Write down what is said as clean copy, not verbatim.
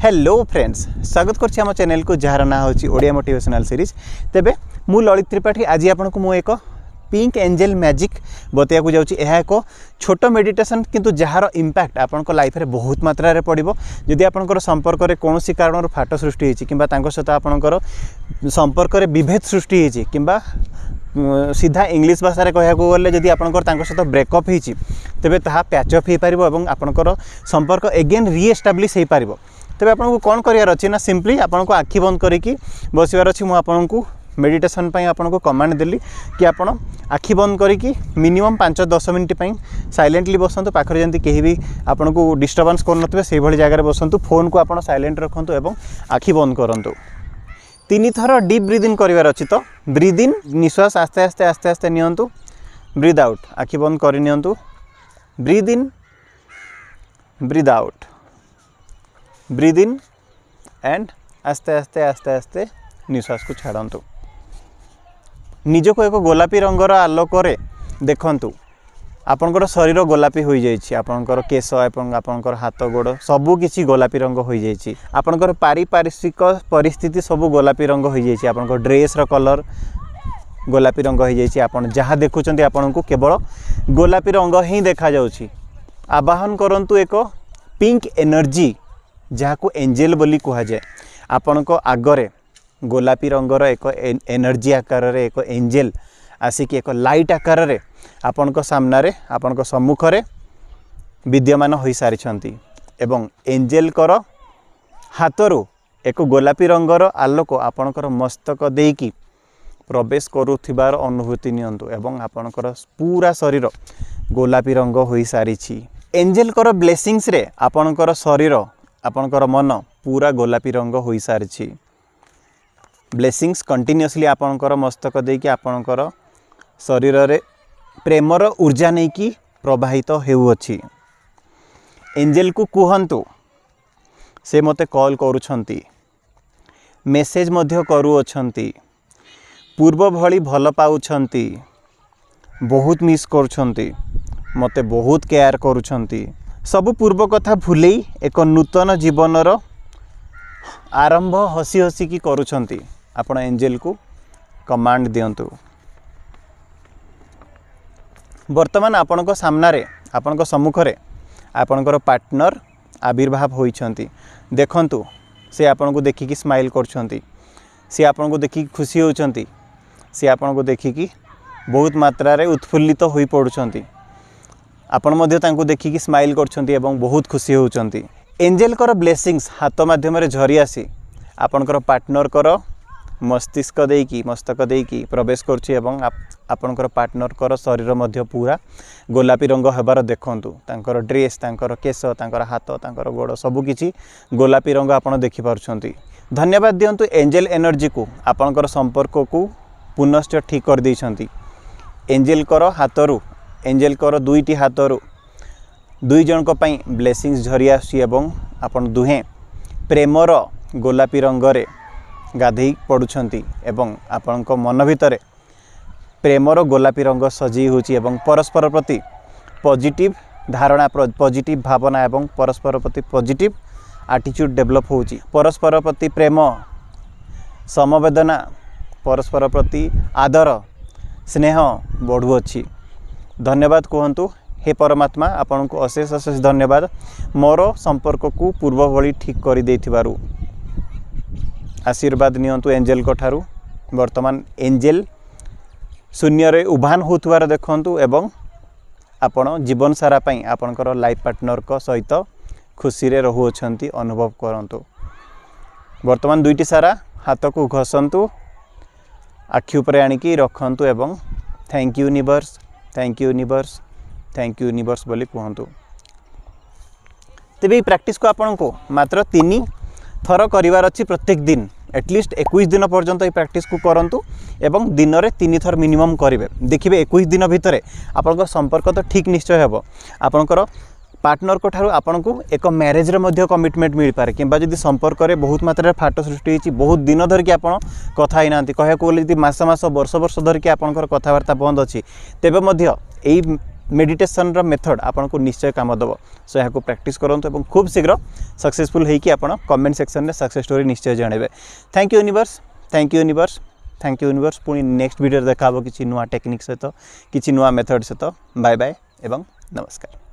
Hello friends स्वागत करछि हम चैनल को जार ना होछि ओडिया मोटिवेशनल सीरीज। तेबे मु ललित त्रिपाठी आज आपनको मु एक पिंक एंजल मैजिक बतैया को जाउछि। एहा एक छोटो मेडिटेशन किंतु जार इंपैक्ट आपनको लाइफ रे बहुत मात्रा रे पड़िबो। जदि आपनकर संपर्क रे कोनोसी कारणर फाट सृष्टि होछि किंबा तांको सहित आपनकर संपर्क रे विभेद सृष्टि होछि किंबा सीधा इंग्लिश भाषा रे कहया को गले जदि आपनकर तांको सहित ब्रेकअप होछि तेबे ताहा पैच अप हे पारिबो एवं आपनकर संपर्क अगेन रीएस्टाब्लिश हे पारिबो। तेबे आपनको कोन करियार अछि ना सिंपली आपनको आखि बंद करिकि बसिवार अछि। मु आपनको मेडिटेशन पई आपनको कमांड देली कि आपण आखि बंद करिकि मिनिमम 5-10 मिनिट पई साइलेंटली बसंतु। पाखरे जंती केही भी आपनको डिस्टर्बेंस कर नथबे सेही भली जगह रे बसंतु। फोन को आपण साइलेंट रखंतु एवं आखि बंद करंतु। 3 थर डीप ब्रीथ इन करिवार अछि। तो ब्रीथ इन निश्वास आस्ते आस्ते आस्ते आस्ते नियंतु। ब्रीथ आउट आखि बंद करि नियंतु। Breathe in breathe out breathe in and आस्ते आस्ते आस्ते आस्ते निश्वास को छाड़ंतु। निज को एक गोलापी रंगर आलोक देखंतु। आपनकर शरीर गोलापी हो जाइछि। आपनकर केश एवं आपनकर हाथ गोड़ सबु किछि गोलापी रंग हो जाइछि। आपनकर पारिपार्श्विक परिस्थिति सबु गोलापी रंग हो जाइछि। आपनकर ड्रेस रो कलर गोलापी रंग हो जाइछि। आपन जहाँ देखुचंती आपनकु केवल गोलापी रंग ही देखा जाउछि। आवाहन करंतु एक पिंक एनर्जी जहाँ को एंजेल बोली कहा जाए। आपनक आगरे गोलापी रंगर एक एनर्जी आकार रे एक एंजेल आसिक एक लाइट आकार रे आपनक सामना रे आपनक सम्मुख रे विद्यमान होई सारिछंती एवं एंजेल कर हाथरू एक गोलापी रंगर आलोक आपनकर मस्तक देकी प्रवेश करुथिबार अनुभूति नियंतु एवं आपनकर पूरा शरीर गोलापी रंग होई सारिछि। एंजेल कर ब्लेसिंग्स रे आपनकर शरीर आपनकर मन पूरा गोलापी रंग होई सारिछि। ब्लेसिंग्स कंटिन्यूअसली आपनकर मस्तक देकी आपनकर शरीर रे प्रेमर ऊर्जा नहीं कि प्रवाहित हेउअछि। एंजेल को कुहंतु से मते कॉल करूछंती मेसेज मध्य करूअछंती पूर्व भली भल पाउछंती बहुत मिस करूछंती मते बहुत केयर करूछंती। सबु पूर्व कथा भूलेई एक नूतन जीवनर आरंभ हसी हसी की करूछंती। आपण एंजेल को कमांड दियंतु। वर्तमान आपणक सामना रे आपणक सम्मुख रे आपणकर पार्टनर आविर्भाव होइछंती। देखंतु से आपणको देखिकी स्माइल करछंती। से आपणको देखिकी खुशी होउछंती। से आपणको देखिकी बहुत मात्रा रे उत्फुल्लित होई पडुछंती। आपण मध्य तांको देखिकी स्माइल करछंती एवं बहुत खुशी होउछंती। एंजेल कर ब्लेसिंग्स हाथ माध्यम रे झरी आसी आपणकर पार्टनर कर मस्तिष्क देकी मस्तक देकी प्रवेश करछि एवं आपणकर पार्टनर कर शरीर मध्य पूरा गोलापी रंग हेबार देखंतु। तांकर ड्रेस तांकर केश तांकर हाथ तांकर गोड़ सबु किछि गोलापी रंग आपण देखि पारुछंती। धन्यवाद दियंतु एंजेल एनर्जी को आपणकर संपर्क को पुनश्च ठीक कर दैछंती। एंजेल कर हाथरू एंजेल कर दुईटी हाथरू दुई जनक पई ब्लेसिंग्स झरी आसी एवं आपण दुहे प्रेमर गोलापी रंगरे गाधई पड़ुछंती एवं आपणक मन भितरे प्रेमर गोलापी रंग सजी होची एवं परस्पर प्रति पॉजिटिव धारणा पॉजिटिव भावना एवं परस्पर प्रति पॉजिटिव एटीट्यूड डेवलप होची। परस्पर प्रति प्रेम समवेदना परस्पर प्रति आदर स्नेह बढ़ुअछि। धन्यवाद कहंतु हे परमात्मा आपनको अशेष अशेष धन्यवाद मोर संपर्क को पूर्व भली ठीक कर देथिबारु। आशीर्वाद नियंतु एंजेल को ठारू। वर्तमान एंजेल शून्य रे उभान होतुवार देखंतु एवं आपण जीवन सारा पई आपनकर लाइफ पार्टनर को सहित खुशी रे रहुअछंती अनुभव करंतु। वर्तमान दुईटी सारा हाथ को घसंतु आखि ऊपर आनिकी रखंतु एवं thank you universe thank you universe thank you universe बोली कहंतु। तेबे प्रैक्टिस को आपनको मात्र 3 थर करिवार अछि प्रत्येक दिन। एटलिस्ट 21 दिन पर्यंत ये प्रैक्टिस को करंतु एवं दिन रे 3 थर मिनिमम करिवे। देखिबे 21 दिन भितरे आपनकर संपर्क तो ठीक निश्चय हेबो। आपनकर पार्टनर को ठारू आपनको एक मैरेज रे मध्य कमिटमेंट मिल पारे किंबा जदि संपर्क रे बहुत मात्रा रे फाट सृष्टि होची बहुत दिन धर के आपण कथा ही नांती कहे को जदि मास मास वर्ष वर्ष धर के आपनकर कथावार्ता बंद अछि तेबे मध्य एई मेडिटेशन रो मेथड आपन को निश्चय काम दबो सो यहाँ को प्रैक्टिस करंतु एवं खूब शीघ्र सक्सेसफुल होइकी आपन कमेंट सेक्शन में सक्सेस स्टोरी निश्चय जानबे। Thank you universe, thank you universe, thank you universe. पुणी नेक्स्ट वीडियो देखा किसी नुआ टेक्निक सहित किसी नुआ मेथड सहित। बाय बाय एवं नमस्कार।